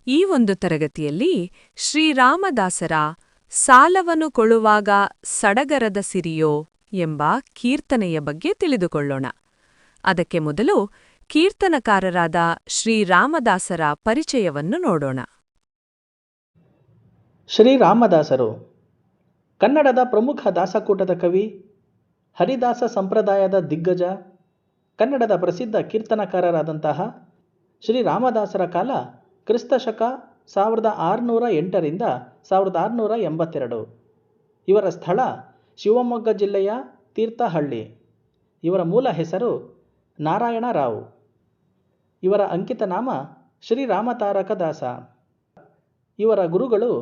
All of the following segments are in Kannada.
ಈ ಒಂದು ತರಗತಿಯಲ್ಲಿ ಶ್ರೀರಾಮದಾಸರ ಸಾಲವನು ಕೊಳ್ಳುವಾಗ ಸಡಗರದ ಸಿರಿಯೋ ಎಂಬ ಕೀರ್ತನೆಯ ಬಗ್ಗೆ ತಿಳಿದುಕೊಳ್ಳೋಣ. ಅದಕ್ಕೆ ಮೊದಲು ಕೀರ್ತನಕಾರರಾದ ಶ್ರೀರಾಮದಾಸರ ಪರಿಚಯವನ್ನು ನೋಡೋಣ. ಶ್ರೀರಾಮದಾಸರು ಕನ್ನಡದ ಪ್ರಮುಖ ದಾಸಕೂಟದ ಕವಿ, ಹರಿದಾಸ ಸಂಪ್ರದಾಯದ ದಿಗ್ಗಜ, ಕನ್ನಡದ ಪ್ರಸಿದ್ಧ ಕೀರ್ತನಕಾರರಾದಂತಹ ಶ್ರೀರಾಮದಾಸರ ಕಾಲ ಕ್ರಿಸ್ತಶಕ 1608ರಿಂದ 1682. ಇವರ ಸ್ಥಳ ಶಿವಮೊಗ್ಗ ಜಿಲ್ಲೆಯ ತೀರ್ಥಹಳ್ಳಿ. ಇವರ ಮೂಲ ಹೆಸರು ನಾರಾಯಣರಾವ್. ಇವರ ಅಂಕಿತನಾಮ ಶ್ರೀರಾಮತಾರಕ ದಾಸ. ಇವರ ಗುರುಗಳು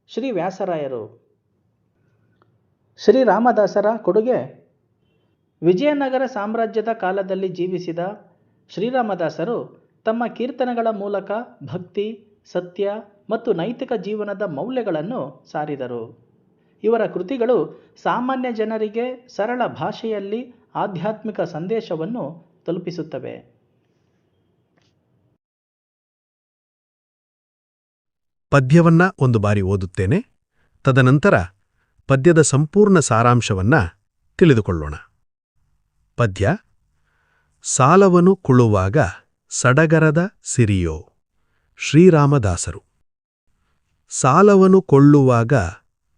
ಶ್ರೀ ವ್ಯಾಸರಾಯರು. ಶ್ರೀರಾಮದಾಸರ ಕೊಡುಗೆ. ವಿಜಯನಗರ ಸಾಮ್ರಾಜ್ಯದ ಕಾಲದಲ್ಲಿ ಜೀವಿಸಿದ ಶ್ರೀರಾಮದಾಸರು ತಮ್ಮ ಕೀರ್ತನೆಗಳ ಮೂಲಕ ಭಕ್ತಿ, ಸತ್ಯ ಮತ್ತು ನೈತಿಕ ಜೀವನದ ಮೌಲ್ಯಗಳನ್ನು ಸಾರಿದರು. ಇವರ ಕೃತಿಗಳು ಸಾಮಾನ್ಯ ಜನರಿಗೆ ಸರಳ ಭಾಷೆಯಲ್ಲಿ ಆಧ್ಯಾತ್ಮಿಕ ಸಂದೇಶವನ್ನು ತಲುಪಿಸುತ್ತವೆ. ಪದ್ಯವನ್ನ ಒಂದು ಬಾರಿ ಓದುತ್ತೇನೆ. ತದನಂತರ ಪದ್ಯದ ಸಂಪೂರ್ಣ ಸಾರಾಂಶವನ್ನ ತಿಳಿದುಕೊಳ್ಳೋಣ. ಪದ್ಯ: ಸಾಲವನು ಕೊಳ್ಳುವಾಗ ಸಡಗರದ ಸಿರಿಯೋ. ಶ್ರೀರಾಮದಾಸರು. ಸಾಲವನು ಕೊಳ್ಳುವಾಗ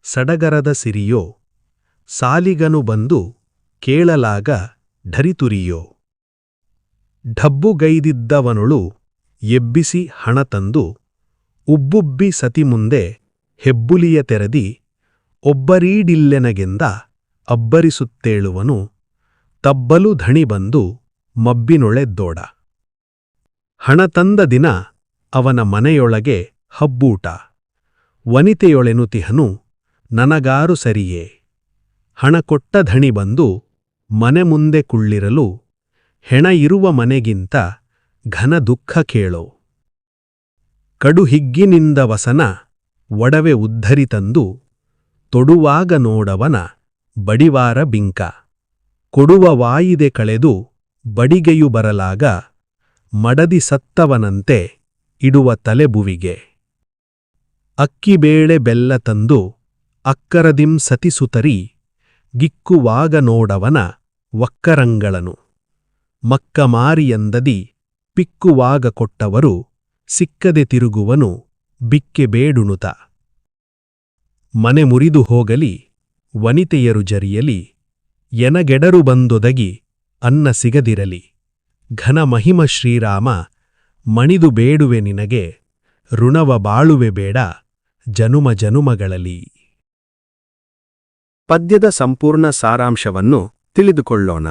ಸಡಗರದ ಸಿರಿಯೋ, ಸಾಲಿಗನು ಬಂದು ಕೇಳಲಾಗ ಢರಿತುರಿಯೋ. ಢಬ್ಬುಗೈದಿದ್ದವನೊಳು ಎಬ್ಬಿಸಿ ಹಣ ತಂದು, ಉಬ್ಬುಬ್ಬಿ ಸತಿ ಮುಂದೆ ಹೆಬ್ಬುಲಿಯ ತೆರದಿ, ಒಬ್ಬರೀಡಿಲ್ಲೆನಗೆಂದ ಅಬ್ಬರಿಸುತ್ತೇಳುವನು, ತಬ್ಬಲು ಧಣಿ ಬಂದು ಮಬ್ಬಿನೊಳೆದ್ದೋಡ. ಹಣ ತಂದ ದಿನ ಅವನ ಮನೆಯೊಳಗೆ ಹಬ್ಬೂಟ, ವನಿತೆಯೊಳೆನುತಿಹನು ನನಗಾರು ಸರಿಯೇ. ಹಣ ಕೊಟ್ಟ ಧಣಿ ಬಂದು ಮನೆ ಮುಂದೆ ಕುಳ್ಳಿರಲು, ಹೆಣ ಇರುವ ಮನೆಗಿಂತ ಘನ ದುಃಖ ಕೇಳೋ. ಕಡು ಹಿಗ್ಗಿನಿಂದ ವಸನ ಒಡವೆ ಉದ್ಧರಿ ತಂದು, ತೊಡುವಾಗ ನೋಡವನ ಬಡಿವಾರ ಬಿಂಕ. ಕೊಡುವ ವಾಯಿದೆ ಕಳೆದು ಬಡಿಗೆಯು ಬರಲಾಗ, ಮಡದಿ ಸತ್ತವನಂತೆ ಇಡುವ ತಲೆಬುವಿಗೆ. ಅಕ್ಕಿಬೇಳೆ ಬೆಲ್ಲ ತಂದು ಅಕ್ಕರದಿಂ ಸತಿಸುತರಿ, ಗಿಕ್ಕುವಾಗ ನೋಡವನ ವಕ್ಕರಂಗಳನು. ಮಕ್ಕ ಮಾರಿಯಂದದಿ ಪಿಕ್ಕುವಾಗ ಕೊಟ್ಟವರು, ಸಿಕ್ಕದೆ ತಿರುಗುವನು ಬಿಕ್ಕೆ ಬೇಡುನುತ. ಮನೆ ಮುರಿದು ಹೋಗಲಿ ವನಿತೆಯರು ಜರಿಯಲಿ, ಎನಗೆಡರು ಬಂದೊದಗಿ ಅನ್ನ ಸಿಗದಿರಲಿ. ಘನ ಮಹಿಮ ಶ್ರೀರಾಮ ಮಣಿದು ಬೇಡುವೆ ನಿನಗೆ, ಋಣವ ಬಾಳುವೆ ಬೇಡ ಜನುಮ ಜನುಮಗಳಲ್ಲಿ. ಪದ್ಯದ ಸಂಪೂರ್ಣ ಸಾರಾಂಶವನ್ನು ತಿಳಿದುಕೊಳ್ಳೋಣ.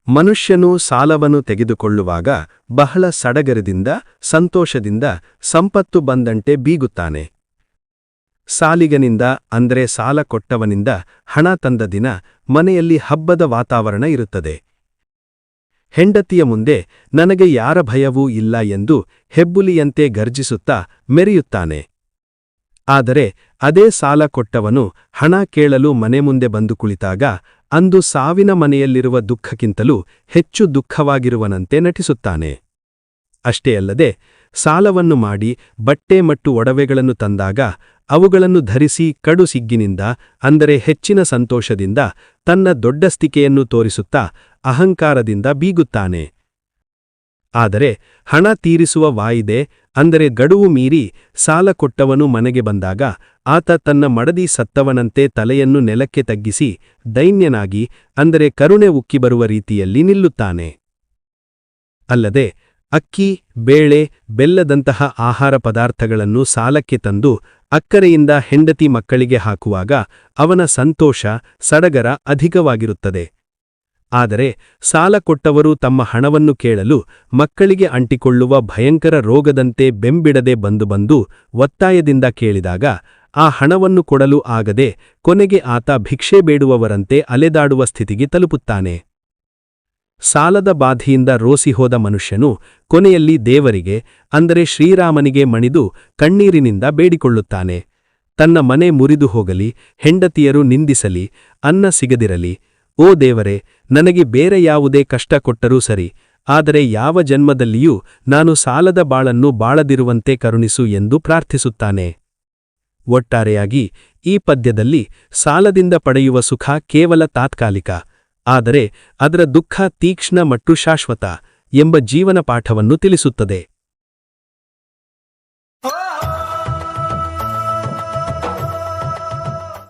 ಮನುಷ್ಯನು ಸಾಲವನ್ನು ತೆಗೆದುಕೊಳ್ಳುವಾಗ ಬಹಳ ಸಡಗರದಿಂದ, ಸಂತೋಷದಿಂದ ಸಂಪತ್ತು ಬಂದಂತೆ ಬೀಗುತ್ತಾನೆ. ಸಾಲಿಗನಿಂದ ಅಂದ್ರೆ ಸಾಲ ಕೊಟ್ಟವನಿಂದ ಹಣ ತಂದ ದಿನ ಮನೆಯಲ್ಲಿ ಹಬ್ಬದ ವಾತಾವರಣ ಇರುತ್ತದೆ. ಹೆಂಡತಿಯ ಮುಂದೆ ನನಗೆ ಯಾರ ಭಯವೂ ಇಲ್ಲ ಎಂದು ಹೆಬ್ಬುಲಿಯಂತೆ ಗರ್ಜಿಸುತ್ತಾ ಮೆರೆಯುತ್ತಾನೆ. ಆದರೆ ಅದೇ ಸಾಲ ಕೊಟ್ಟವನು ಹಣ ಕೇಳಲು ಮನೆ ಮುಂದೆ ಬಂದು ಕುಳಿತಾಗ ಅಂದು ಸಾವಿನ ಮನೆಯಲ್ಲಿರುವ ದುಃಖಕ್ಕಿಂತಲೂ ಹೆಚ್ಚು ದುಃಖವಾಗಿರುವನಂತೆ ನಟಿಸುತ್ತಾನೆ. ಅಷ್ಟೇ ಅಲ್ಲದೆ ಸಾಲವನ್ನು ಮಾಡಿ ಬಟ್ಟೆ ಮತ್ತು ಒಡವೆಗಳನ್ನು ತಂದಾಗ ಅವುಗಳನ್ನು ಧರಿಸಿ ಕಡು ಸಿಗ್ಗಿನಿಂದ ಅಂದರೆ ಹೆಚ್ಚಿನ ಸಂತೋಷದಿಂದ ತನ್ನ ದೊಡ್ಡಸ್ತಿಕೆಯನ್ನು ತೋರಿಸುತ್ತಾ ಅಹಂಕಾರದಿಂದ ಬೀಗುತ್ತಾನೆ. ಆದರೆ ಹಣ ತೀರಿಸುವ ವಾಯಿದೆ ಅಂದರೆ ಗಡುವು ಮೀರಿ ಸಾಲ ಕೊಟ್ಟವನು ಮನೆಗೆ ಬಂದಾಗ ಆತ ತನ್ನ ಮಡದಿ ಸತ್ತವನಂತೆ ತಲೆಯನ್ನು ನೆಲಕ್ಕೆ ತಗ್ಗಿಸಿ ದೈನ್ಯನಾಗಿ ಅಂದರೆ ಕರುಣೆ ಉಕ್ಕಿ ಬರುವ ರೀತಿಯಲ್ಲಿ ನಿಲ್ಲುತ್ತಾನೆ. ಅಲ್ಲದೆ ಅಕ್ಕಿ, ಬೇಳೆ, ಬೆಲ್ಲದಂತಹ ಆಹಾರ ಪದಾರ್ಥಗಳನ್ನು ಸಾಲಕ್ಕೆ ತಂದು ಅಕ್ಕರೆಯಿಂದ ಹೆಂಡತಿ ಮಕ್ಕಳಿಗೆ ಹಾಕುವಾಗ ಅವನ ಸಂತೋಷ, ಸಡಗರ ಅಧಿಕವಾಗಿರುತ್ತದೆ. ಆದರೆ ಸಾಲ ಕೊಟ್ಟವರು ತಮ್ಮ ಹಣವನ್ನು ಕೇಳಲು ಮಕ್ಕಳಿಗೆ ಅಂಟಿಕೊಳ್ಳುವ ಭಯಂಕರ ರೋಗದಂತೆ ಬೆಂಬಿಡದೆ ಬಂದು ಒತ್ತಾಯದಿಂದ ಕೇಳಿದಾಗ ಆ ಹಣವನ್ನು ಕೊಡಲು ಆಗದೆ ಕೊನೆಗೆ ಆತ ಭಿಕ್ಷೆ ಬೇಡುವವರಂತೆ ಅಲೆದಾಡುವ ಸ್ಥಿತಿಗೆ ತಲುಪುತ್ತಾನೆ. ಸಾಲದ ಬಾಧೆಯಿಂದ ರೋಸಿಹೋದ ಮನುಷ್ಯನು ಕೊನೆಯಲ್ಲಿ ದೇವರಿಗೆ ಅಂದರೆ ಶ್ರೀರಾಮನಿಗೆ ಮಣಿದು ಕಣ್ಣೀರಿನಿಂದ ಬೇಡಿಕೊಳ್ಳುತ್ತಾನೆ. ತನ್ನ ಮನೆ ಮುರಿದು ಹೋಗಲಿ, ಹೆಂಡತಿಯರು ನಿಂದಿಸಲಿ, ಅನ್ನ ಸಿಗದಿರಲಿ, ಓ ದೇವರೇ, ನನಗೆ ಬೇರೆ ಯಾವುದೇ ಕಷ್ಟ ಕೊಟ್ಟರೂ ಸರಿ, ಆದರೆ ಯಾವ ಜನ್ಮದಲ್ಲಿಯೂ ನಾನು ಸಾಲದ ಬಾಳನ್ನು ಬಾಳದಿರುವಂತೆ ಕರುಣಿಸು ಎಂದು ಪ್ರಾರ್ಥಿಸುತ್ತಾನೆ. ಒಟ್ಟಾರೆಯಾಗಿ ಈ ಪದ್ಯದಲ್ಲಿ ಸಾಲದಿಂದ ಪಡೆಯುವ ಸುಖ ಕೇವಲ ತಾತ್ಕಾಲಿಕ, ಆದರೆ ಅದರ ದುಃಖ ತೀಕ್ಷ್ಣ ಮತ್ತು ಶಾಶ್ವತ ಎಂಬ ಜೀವನ ಪಾಠವನ್ನು ತಿಳಿಸುತ್ತದೆ.